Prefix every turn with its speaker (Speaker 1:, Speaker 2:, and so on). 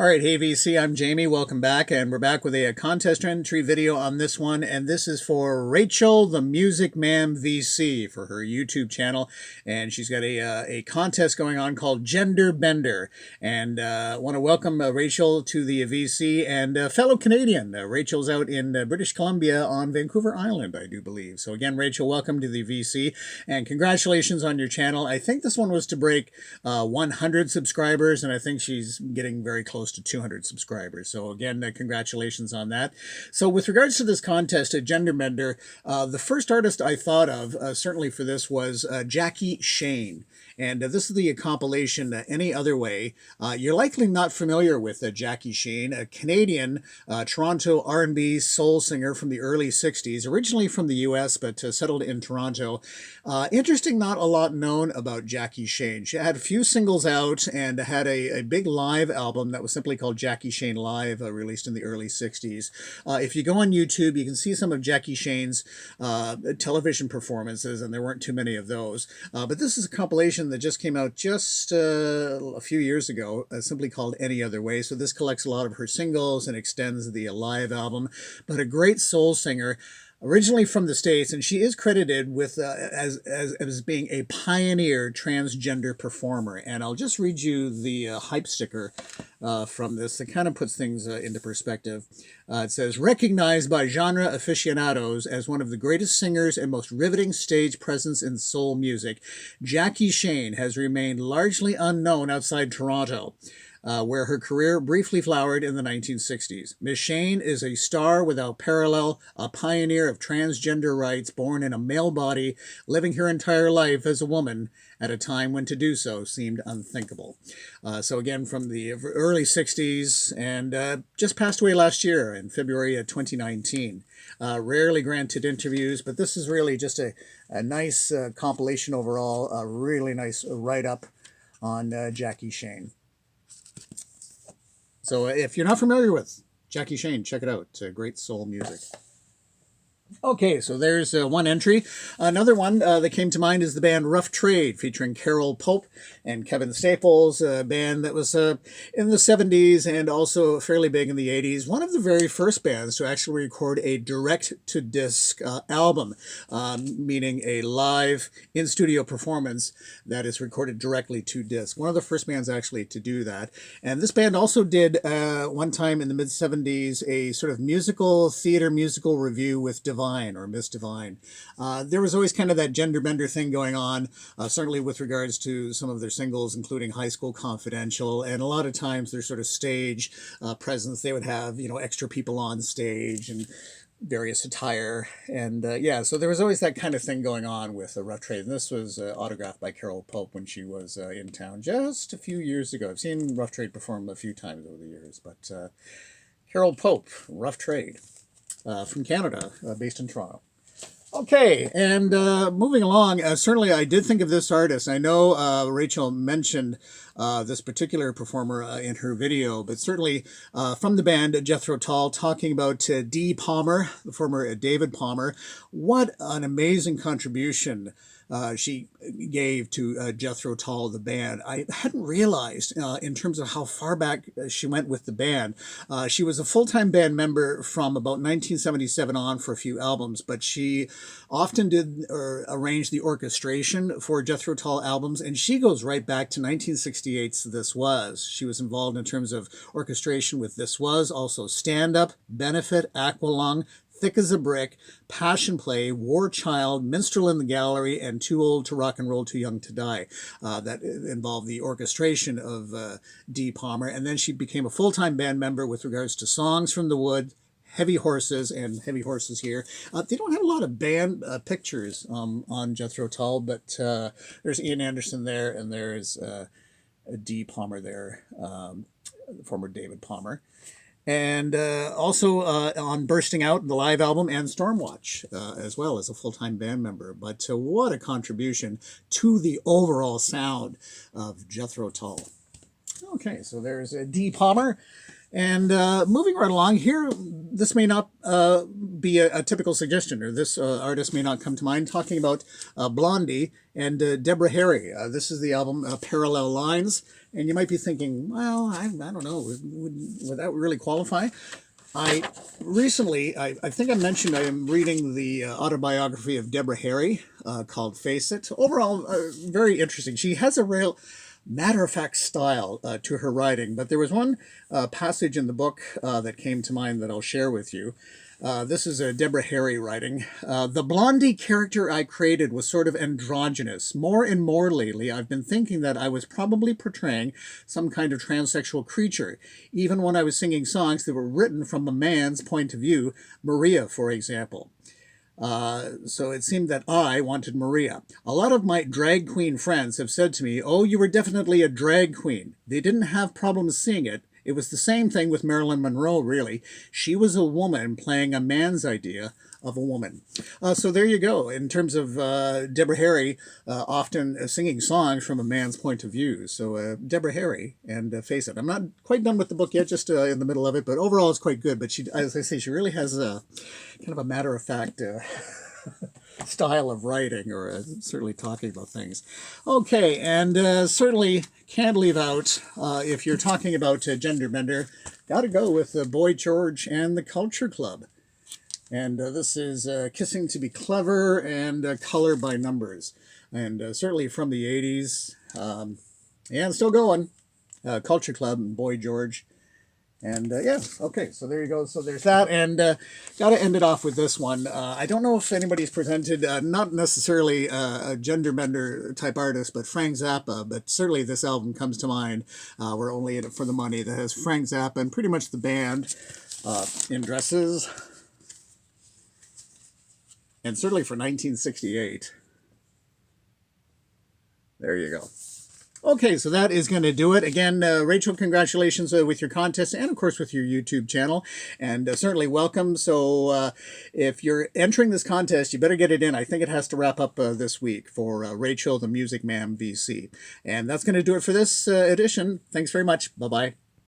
Speaker 1: All right, hey VC, I'm Jamie. Welcome back, and we're back with a contest entry video on this one, and this is for Rachel, the Music MAM VC, for her YouTube channel, and she's got a contest going on called Gender Bender, and I want to welcome Rachel to the VC, and fellow Canadian. Rachel's out in British Columbia on Vancouver Island, I do believe. So again, Rachel, welcome to the VC, and congratulations on your channel. I think this one was to break 100 subscribers, and I think she's getting very close to 200 subscribers. So again, congratulations on that. So with regards to this contest at Gender Bender, the first artist I thought of, certainly for this, was Jackie Shane. And this is the compilation Any Other Way. You're likely not familiar with Jackie Shane, a Canadian Toronto R&B soul singer from the early 60s, originally from the US, but settled in Toronto. Interesting, not a lot known about Jackie Shane. She had a few singles out and had a big live album that was simply called Jackie Shane Live, released in the early 60s. If you go on YouTube, you can see some of Jackie Shane's television performances, and there weren't too many of those. But this is a compilation that just came out just a few years ago, simply called Any Other Way. So this collects a lot of her singles and extends the live album. But a great soul singer, originally from the States, and she is credited with as being a pioneer transgender performer. And I'll just read you the hype sticker from this. It kind of puts things into perspective. It says, recognized by genre aficionados as one of the greatest singers and most riveting stage presence in soul music, Jackie Shane has remained largely unknown outside Toronto, where her career briefly flowered in the 1960s. Miss Shane is a star without parallel, a pioneer of transgender rights, born in a male body, living her entire life as a woman at a time when to do so seemed unthinkable. So again, from the early 60s, and just passed away last year in February of 2019. Rarely granted interviews, but this is really just a nice compilation overall, a really nice write-up on Jackie Shane. So if you're not familiar with Jackie Shane, check it out. Great soul music. Okay, so there's one entry. Another one that came to mind is the band Rough Trade, featuring Carol Pope and Kevin Staples, a band that was in the 70s and also fairly big in the 80s. One of the very first bands to actually record a direct-to-disc album, meaning a live in-studio performance that is recorded directly to disc. One of the first bands actually to do that. And this band also did, one time in the mid-70s, a sort of musical review with Divine, or Miss Divine. There was always kind of that gender bender thing going on, certainly with regards to some of their singles, including High School Confidential, and a lot of times their sort of stage presence, they would have, extra people on stage and various attire, and yeah, so there was always that kind of thing going on with the Rough Trade, and this was autographed by Carol Pope when she was in town just a few years ago. I've seen Rough Trade perform a few times over the years, but Carol Pope, Rough Trade. From Canada, based in Toronto. Okay, and moving along, certainly I did think of this artist. I know Rachel mentioned this particular performer in her video, but certainly from the band Jethro Tull, talking about Dee Palmer, the former David Palmer. What an amazing contribution she gave to Jethro Tull, the band. I hadn't realized in terms of how far back she went with the band. She was a full-time band member from about 1977 on for a few albums, but she often did arrange the orchestration for Jethro Tull albums, and she goes right back to 1968's This Was. She was involved in terms of orchestration with This Was, also Stand Up, Benefit, Aqualung, Thick as a Brick, Passion Play, War Child, Minstrel in the Gallery, and Too Old to Rock and Roll, Too Young to Die. That involved the orchestration of Dee Palmer. And then she became a full-time band member with regards to Songs from the Wood, Heavy Horses, and Heavy Horses here. They don't have a lot of band pictures on Jethro Tull, but there's Ian Anderson there, and there's Dee Palmer there, former David Palmer. And also on Bursting Out, the live album, and Stormwatch, as well as a full-time band member. But what a contribution to the overall sound of Jethro Tull. Okay, so there's Dee Palmer. And moving right along here, this may not be a typical suggestion, or this artist may not come to mind, talking about Blondie and Deborah Harry. This is the album Parallel Lines. And you might be thinking, well, I don't know, would that really qualify? I recently, I think I mentioned I am reading the autobiography of Deborah Harry called Face It. Overall, very interesting. She has a real matter-of-fact style to her writing, but there was one passage in the book that came to mind that I'll share with you. This is Deborah Harry writing. The Blondie character I created was sort of androgynous. More and more lately, I've been thinking that I was probably portraying some kind of transsexual creature, even when I was singing songs that were written from a man's point of view, Maria, for example. So it seemed that I wanted Maria. A lot of my drag queen friends have said to me, oh, you were definitely a drag queen. They didn't have problems seeing it. It was the same thing with Marilyn Monroe, really. She was a woman playing a man's idea of a woman. So there you go. In terms of Deborah Harry, often singing songs from a man's point of view. So Deborah Harry, and Face It. I'm not quite done with the book yet, just in the middle of it, but overall it's quite good. But she, as I say, she really has a kind of a matter-of-fact style of writing, or certainly talking about things. Okay, and certainly can't leave out, if you're talking about gender bender, got to go with Boy George and the Culture Club. And this is Kissing to Be Clever and Color by Numbers. And certainly from the 80s. And still going. Culture Club and Boy George. And yeah, okay, so there you go. So there's that. And got to end it off with this one. I don't know if anybody's presented, not necessarily a gender bender type artist, but Frank Zappa. But certainly this album comes to mind. We're only in it for the money. That has Frank Zappa and pretty much the band in dresses. And certainly for 1968. There you go. Okay, so that is going to do it. Again, Rachel, congratulations with your contest and, of course, with your YouTube channel. And certainly welcome. So if you're entering this contest, you better get it in. I think it has to wrap up this week for Rachel, the Music MAM VC. And that's going to do it for this edition. Thanks very much. Bye-bye.